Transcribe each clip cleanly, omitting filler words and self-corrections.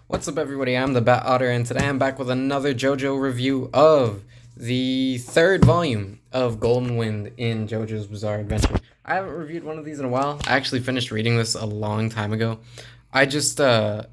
What's up, everybody? I'm the Bat Otter, and today I'm back with another JoJo review of the third volume of Golden Wind in JoJo's Bizarre Adventure. I haven't reviewed one of these in a while. I actually finished reading this a long time ago. I just, I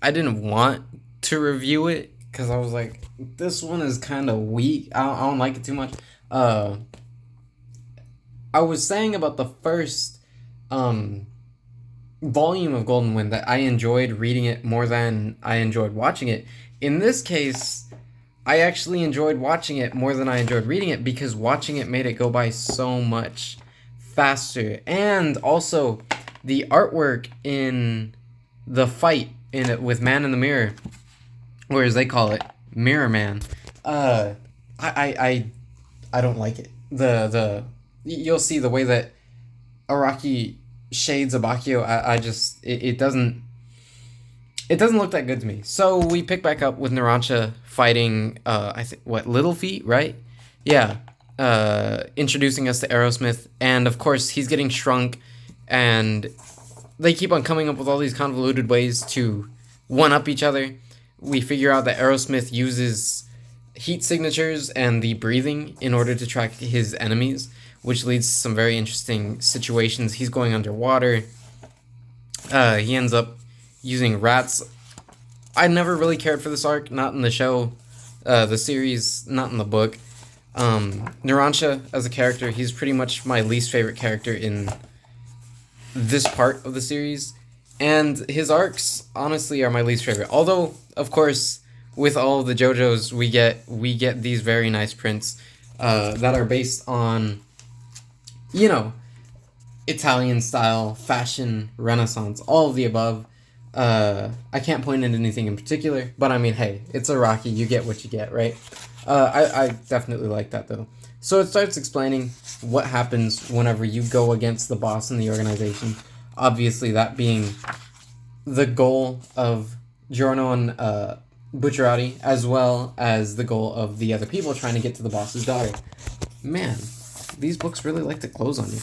didn't want to review it because I was like, this one is kind of weak. I don't like it too much. Uh, I was saying about the first, volume of Golden Wind that I enjoyed reading it more than I enjoyed watching it. In this case, I actually enjoyed watching it more than I enjoyed reading it because watching it made it go by so much faster. And also, the artwork in the fight in it with Man in the Mirror, or as they call it, Mirror Man. I don't like it. You'll see the way that Araki shades Abakio. It doesn't look that good to me. So we pick back up with Narancia fighting I think what, Little Feet, right? Yeah. Introducing us to Aerosmith, and of course he's getting shrunk, and they keep on coming up with all these convoluted ways to one up each other. We figure out that Aerosmith uses heat signatures and the breathing in order to track his enemies, which leads to some very interesting situations. He's going underwater. He ends up using rats. I never really cared for this arc, not in the show, the series, not in the book. Narancia, as a character, he's pretty much my least favorite character in this part of the series. And his arcs, honestly, are my least favorite. Although, of course, with all of the JoJos, we get these very nice prints that are based on, you know, Italian style, fashion, Renaissance, all of the above. I can't point at anything in particular, but I mean, hey, it's Araki, you get what you get, right? I definitely like that, though. So it starts explaining what happens whenever you go against the boss in the organization. Obviously, that being the goal of Giorno and Bucciarati, as well as the goal of the other people trying to get to the boss's daughter. Man, these books really like to close on you.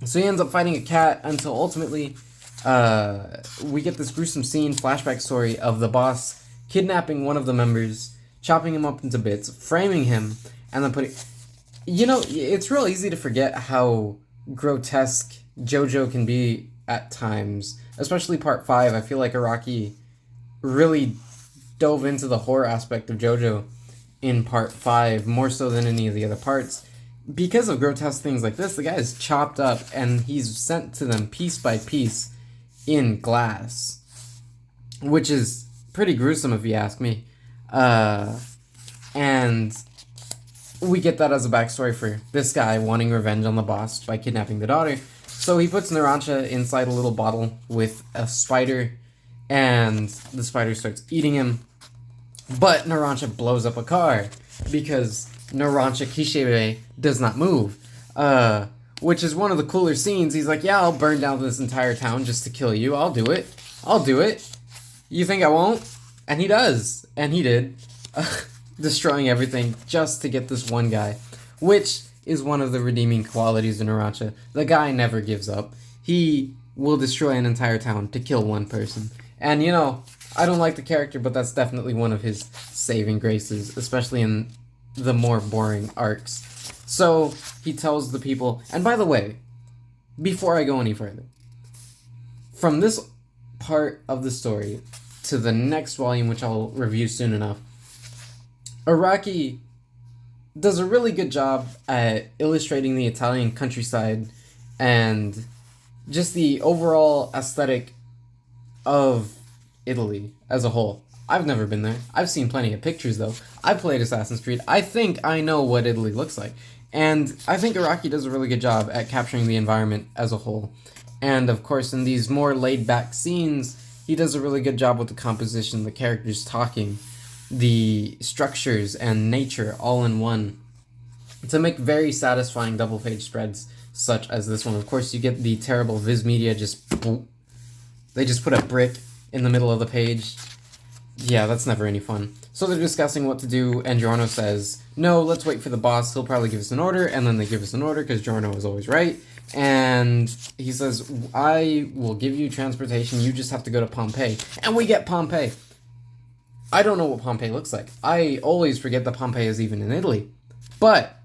So he ends up fighting a cat until ultimately we get this gruesome scene, flashback story of the boss kidnapping one of the members, chopping him up into bits, framing him, and then putting... You know, it's real easy to forget how grotesque JoJo can be at times, especially part 5. I feel like Araki really dove into the horror aspect of JoJo in part 5, more so than any of the other parts. Because of grotesque things like this, the guy is chopped up and he's sent to them piece by piece in glass, which is pretty gruesome if you ask me. And we get that as a backstory for this guy wanting revenge on the boss by kidnapping the daughter. So he puts Narancia inside a little bottle with a spider, and the spider starts eating him. But Narancia blows up a car because Narancia Kishibe does not move. Which is one of the cooler scenes. He's like, yeah, I'll burn down this entire town just to kill you. I'll do it. I'll do it. You think I won't? And he does. And he did. Destroying everything just to get this one guy. Which is one of the redeeming qualities of Narancia. The guy never gives up. He will destroy an entire town to kill one person. And, you know, I don't like the character, but that's definitely one of his saving graces, especially in the more boring arcs. So he tells the people, and by the way, before I go any further, from this part of the story to the next volume, which I'll review soon enough, Araki does a really good job at illustrating the Italian countryside and just the overall aesthetic of Italy as a whole. I've never been there. I've seen plenty of pictures, though. I've played Assassin's Creed. I think I know what Italy looks like. And I think Araki does a really good job at capturing the environment as a whole. And, of course, in these more laid-back scenes, he does a really good job with the composition, the characters talking, the structures, and nature all in one to make very satisfying double-page spreads such as this one. Of course, you get the terrible Viz Media they just put a brick in the middle of the page. Yeah, that's never any fun. So they're discussing what to do, and Giorno says, no, let's wait for the boss, he'll probably give us an order, and then they give us an order, because Giorno is always right. And he says, I will give you transportation, you just have to go to Pompeii. And we get Pompeii. I don't know what Pompeii looks like. I always forget that Pompeii is even in Italy. But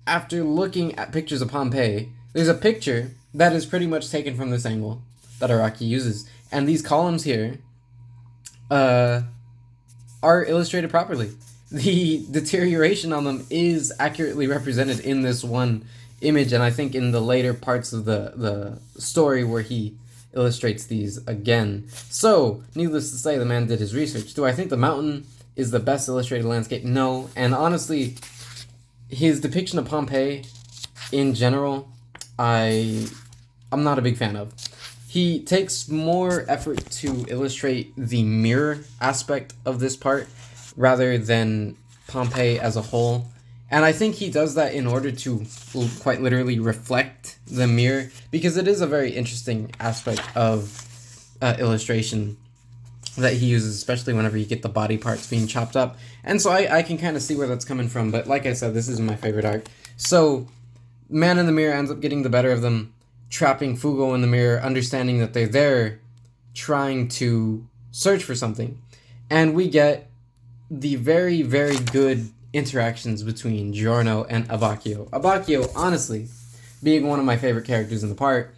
after looking at pictures of Pompeii, there's a picture that is pretty much taken from this angle that Araki uses. And these columns here are illustrated properly. The deterioration on them is accurately represented in this one image, and I think in the later parts of the story where he illustrates these again. So, needless to say, the man did his research. Do I think the mountain is the best illustrated landscape? No, and honestly, his depiction of Pompeii, in general, I'm not a big fan of. He takes more effort to illustrate the mirror aspect of this part rather than Pompeii as a whole. And I think he does that in order to quite literally reflect the mirror, because it is a very interesting aspect of illustration that he uses, especially whenever you get the body parts being chopped up. And so I can kind of see where that's coming from, but like I said, this isn't my favorite art. So, man in the mirror ends up getting the better of them, trapping Fugo in the mirror, understanding that they're there, trying to search for something. And we get the very, very good interactions between Giorno and Abbacchio. Abbacchio, honestly, being one of my favorite characters in the part,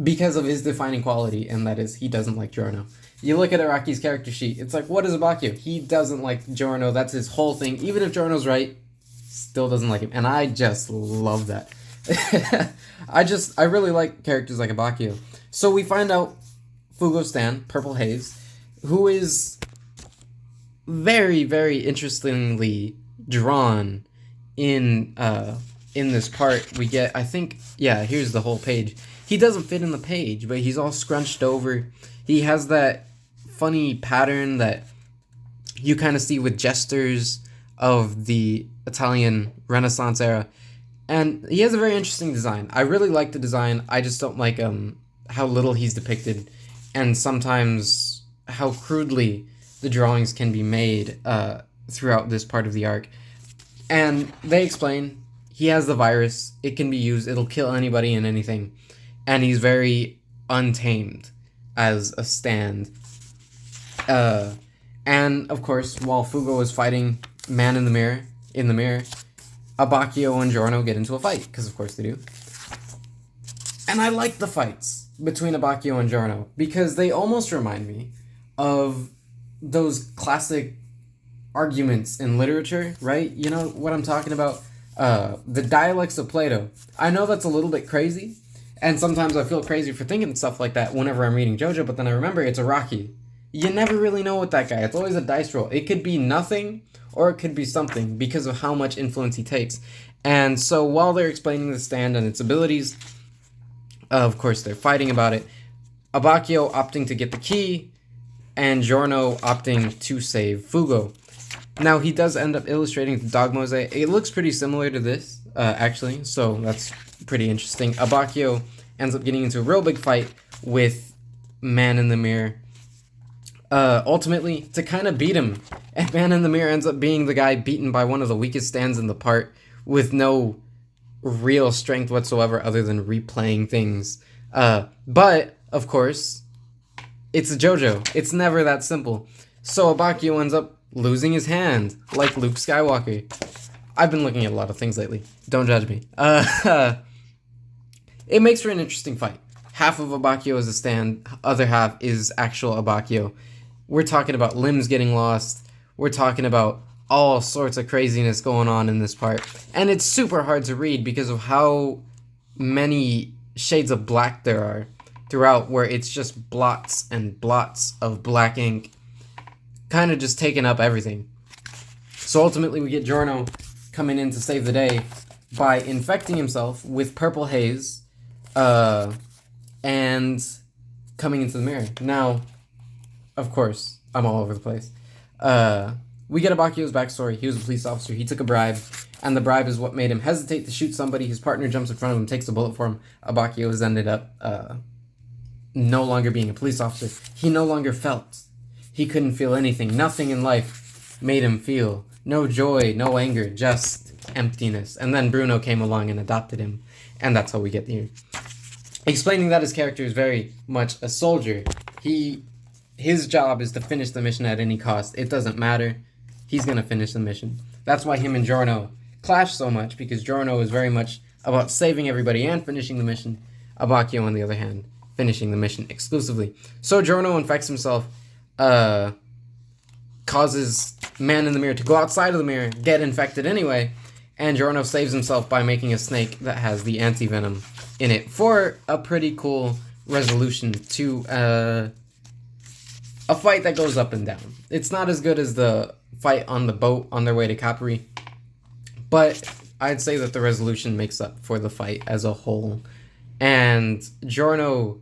because of his defining quality, and that is, he doesn't like Giorno. You look at Araki's character sheet, it's like, what is Abbacchio? He doesn't like Giorno, that's his whole thing. Even if Giorno's right, still doesn't like him. And I just love that. I really like characters like Abbacchio. So we find out Fugo Stan, Purple Haze, who is very, very interestingly drawn in this part. We get, I think, yeah, here's the whole page. He doesn't fit in the page, but he's all scrunched over. He has that funny pattern that you kind of see with jesters of the Italian Renaissance era. And he has a very interesting design. I really like the design. I just don't like how little he's depicted, and sometimes how crudely the drawings can be made throughout this part of the arc. And they explain he has the virus. It can be used. It'll kill anybody and anything. And he's very untamed as a stand. And, of course, while Fugo is fighting Man in the Mirror, Abbacchio and Giorno get into a fight, because of course they do. And I like the fights between Abbacchio and Giorno, because they almost remind me of those classic arguments in literature, right? You know what I'm talking about? The dialects of Plato. I know that's a little bit crazy, and sometimes I feel crazy for thinking stuff like that whenever I'm reading Jojo, but then I remember it's Araki. You never really know with that guy. It's always a dice roll. It could be nothing, or it could be something, because of how much influence he takes. And so while they're explaining the stand and its abilities, of course they're fighting about it, Abbacchio opting to get the key, and Giorno opting to save Fugo. Now, he does end up illustrating the dog mosaic. It looks pretty similar to this, actually, so that's pretty interesting. Abbacchio ends up getting into a real big fight with Man in the Mirror, ultimately to kind of beat him. And Man in the Mirror ends up being the guy beaten by one of the weakest stands in the part, with no real strength whatsoever other than replaying things. But, of course, it's a Jojo. It's never that simple. So Abbacchio ends up losing his hand, like Luke Skywalker. I've been looking at a lot of things lately. Don't judge me. It makes for an interesting fight. Half of Abbacchio is a stand, other half is actual Abbacchio. We're talking about limbs getting lost. We're talking about all sorts of craziness going on in this part. And it's super hard to read because of how many shades of black there are throughout, where it's just blots and blots of black ink, kind of just taking up everything. So ultimately we get Giorno coming in to save the day by infecting himself with purple haze, and coming into the mirror. Now, of course, I'm all over the place. We get Abbacchio's backstory. He was a police officer. He took a bribe, and the bribe is what made him hesitate to shoot somebody. His partner jumps in front of him, takes a bullet for him. Abbacchio has ended up no longer being a police officer. He no longer felt. He couldn't feel anything. Nothing in life made him feel. No joy, no anger, just emptiness. And then Bruno came along and adopted him. And that's how we get here. Explaining that his character is very much a soldier. His job is to finish the mission at any cost. It doesn't matter. He's going to finish the mission. That's why him and Giorno clash so much, because Giorno is very much about saving everybody and finishing the mission. Abbacchio, on the other hand, finishing the mission exclusively. So Giorno infects himself, causes Man in the Mirror to go outside of the mirror, get infected anyway, and Giorno saves himself by making a snake that has the anti-venom in it for a pretty cool resolution to a fight that goes up and down. It's not as good as the fight on the boat on their way to Capri, but I'd say that the resolution makes up for the fight as a whole. And Giorno,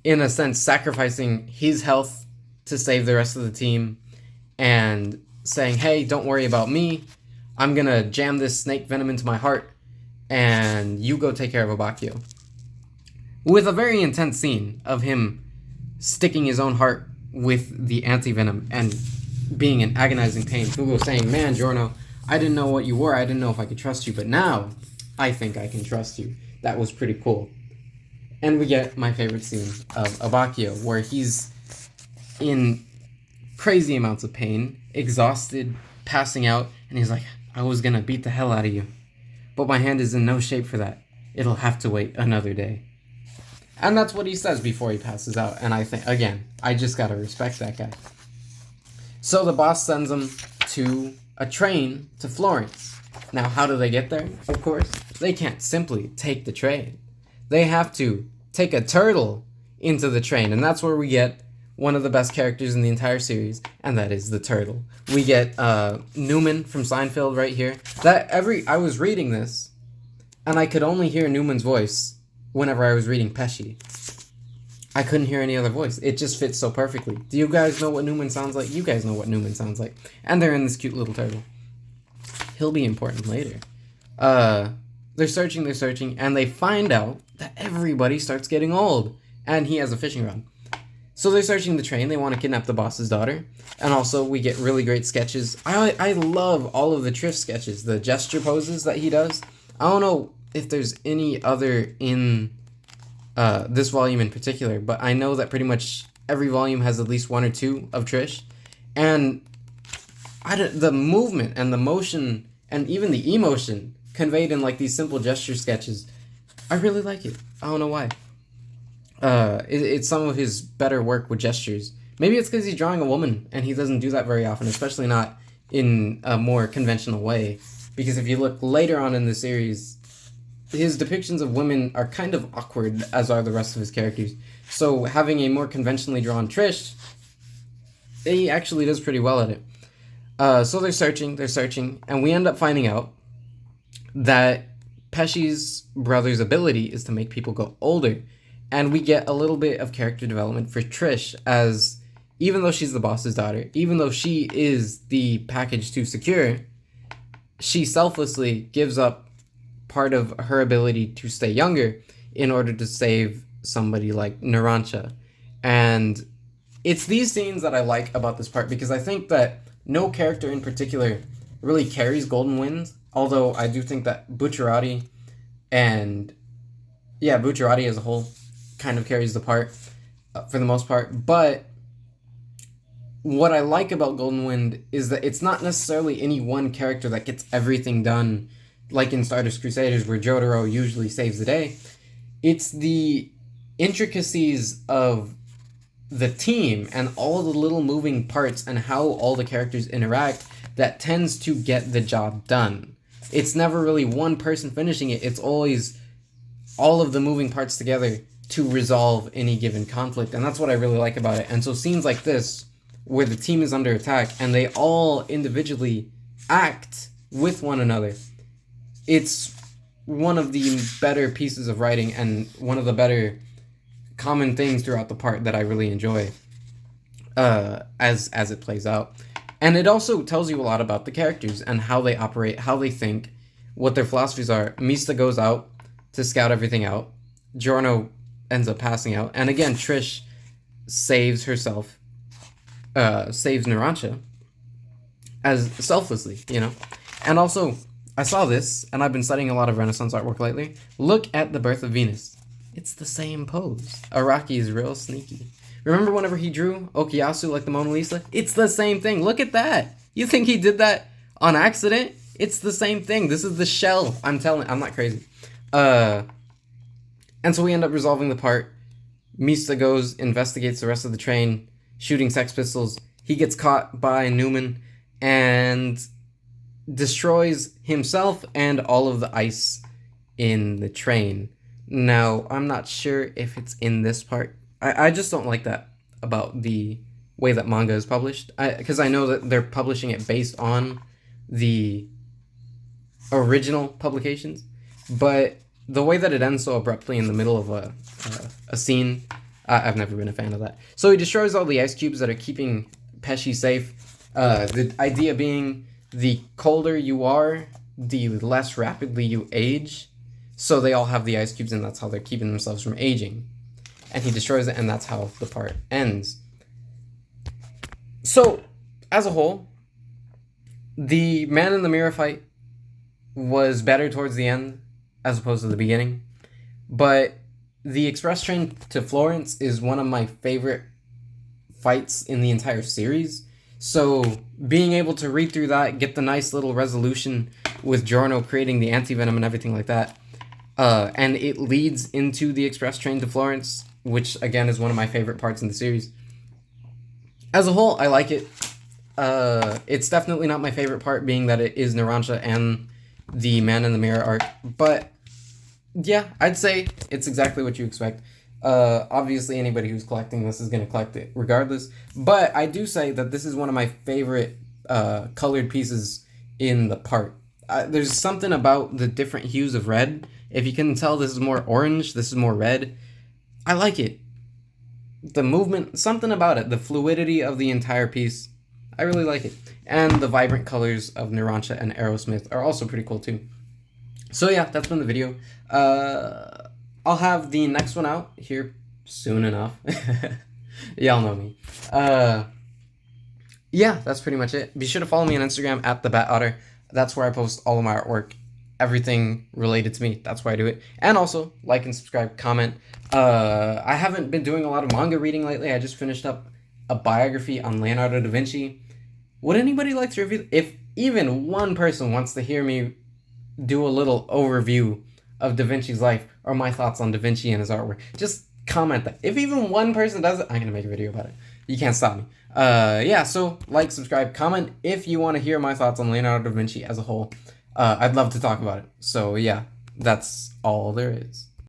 in a sense, sacrificing his health to save the rest of the team and saying, hey, don't worry about me. I'm going to jam this snake venom into my heart and you go take care of Abbacchio. With a very intense scene of him sticking his own heart with the anti-venom and being in agonizing pain. Fugo saying, man, Giorno, I didn't know what you were. I didn't know if I could trust you, but now I think I can trust you. That was pretty cool. And we get my favorite scene of Abbacchio, where he's in crazy amounts of pain, exhausted, passing out, and he's like, I was gonna beat the hell out of you, but my hand is in no shape for that. It'll have to wait another day. And that's what he says before he passes out, and I think, again, I just gotta respect that guy. So the boss sends him to a train to Florence. Now, how do they get there? Of course, they can't simply take the train. They have to take a turtle into the train, and that's where we get one of the best characters in the entire series, and that is the turtle. We get Newman from Seinfeld right here. I was reading this, and I could only hear Newman's voice whenever I was reading Pesci. I couldn't hear any other voice. It just fits so perfectly. Do you guys know what Newman sounds like? You guys know what Newman sounds like. And they're in this cute little turtle. He'll be important later. They're searching, and they find out that everybody starts getting old. And he has a fishing rod. So they're searching the train. They want to kidnap the boss's daughter. And also, we get really great sketches. I love all of the Triff sketches. The gesture poses that he does. I don't know if there's any other in this volume in particular, but I know that pretty much every volume has at least one or two of Trish. And the movement and the motion and even the emotion conveyed in like these simple gesture sketches, I really like it. I don't know why. It's some of his better work with gestures. Maybe it's because he's drawing a woman and he doesn't do that very often, especially not in a more conventional way. Because if you look later on in the series, his depictions of women are kind of awkward, as are the rest of his characters. So having a more conventionally drawn Trish, he actually does pretty well at it. So they're searching, and we end up finding out that Pesci's brother's ability is to make people go older. And we get a little bit of character development for Trish, as even though she's the boss's daughter, even though she is the package to secure, she selflessly gives up part of her ability to stay younger in order to save somebody like Narancia. And it's these scenes that I like about this part, because I think that no character in particular really carries Golden Wind, although I do think that Bucciarati as a whole kind of carries the part for the most part. But what I like about Golden Wind is that it's not necessarily any one character that gets everything done, like in Stardust Crusaders, where Jotaro usually saves the day. It's the intricacies of the team and all the little moving parts and how all the characters interact that tends to get the job done. It's never really one person finishing it. It's always all of the moving parts together to resolve any given conflict. And that's what I really like about it. And so scenes like this, where the team is under attack and they all individually act with one another, it's one of the better pieces of writing and one of the better common things throughout the part that I really enjoy as it plays out. And it also tells you a lot about the characters and how they operate, how they think, what their philosophies are. Mista goes out to scout everything out. Giorno ends up passing out. And again, Trish saves herself, saves Narancia as selflessly, you know. And also, I saw this, and I've been studying a lot of Renaissance artwork lately. Look at the Birth of Venus. It's the same pose. Araki is real sneaky. Remember whenever he drew Okuyasu like the Mona Lisa? It's the same thing. Look at that. You think he did that on accident? It's the same thing. This is the shell. I'm not crazy. And so we end up resolving the part. Mista goes, investigates the rest of the train, shooting Sex Pistols. He gets caught by Newman and destroys himself and all of the ice in the train. Now, I'm not sure if it's in this part. I just don't like that about the way that manga is published. Because I know that they're publishing it based on the original publications. But the way that it ends so abruptly in the middle of a scene, I've never been a fan of that. So he destroys all the ice cubes that are keeping Pesci safe. The idea being the colder you are, the less rapidly you age. So they all have the ice cubes, and that's how they're keeping themselves from aging. And he destroys it, and that's how the part ends. So, as a whole, the man in the mirror fight was better towards the end as opposed to the beginning. But the express train to Florence is one of my favorite fights in the entire series. So, being able to read through that, get the nice little resolution with Giorno creating the anti-venom and everything like that, and it leads into the express train to Florence, which, again, is one of my favorite parts in the series. As a whole, I like it. It's definitely not my favorite part, being that it is Narancia and the Man in the Mirror arc. But, yeah, I'd say it's exactly what you expect. Obviously, anybody who's collecting this is going to collect it regardless. But I do say that this is one of my favorite colored pieces in the part. There's something about the different hues of red. If you can tell, this is more orange, this is more red. I like it. The movement, something about it, the fluidity of the entire piece, I really like it. And the vibrant colors of Narancia and Aerosmith are also pretty cool too. So yeah, that's been the video. I'll have the next one out here soon enough. Y'all know me. Yeah, that's pretty much it. Be sure to follow me on Instagram at @theBatOtter. That's where I post all of my artwork. Everything related to me. That's why I do it. And also, like and subscribe, comment. I haven't been doing a lot of manga reading lately. I just finished up a biography on Leonardo da Vinci. Would anybody like to review? If even one person wants to hear me do a little overview of Da Vinci's life or my thoughts on Da Vinci and his artwork, just comment that. If even one person does it, I'm going to make a video about it. You can't stop me. Yeah, so like, subscribe, comment if you want to hear my thoughts on Leonardo da Vinci as a whole. I'd love to talk about it. So yeah, that's all there is.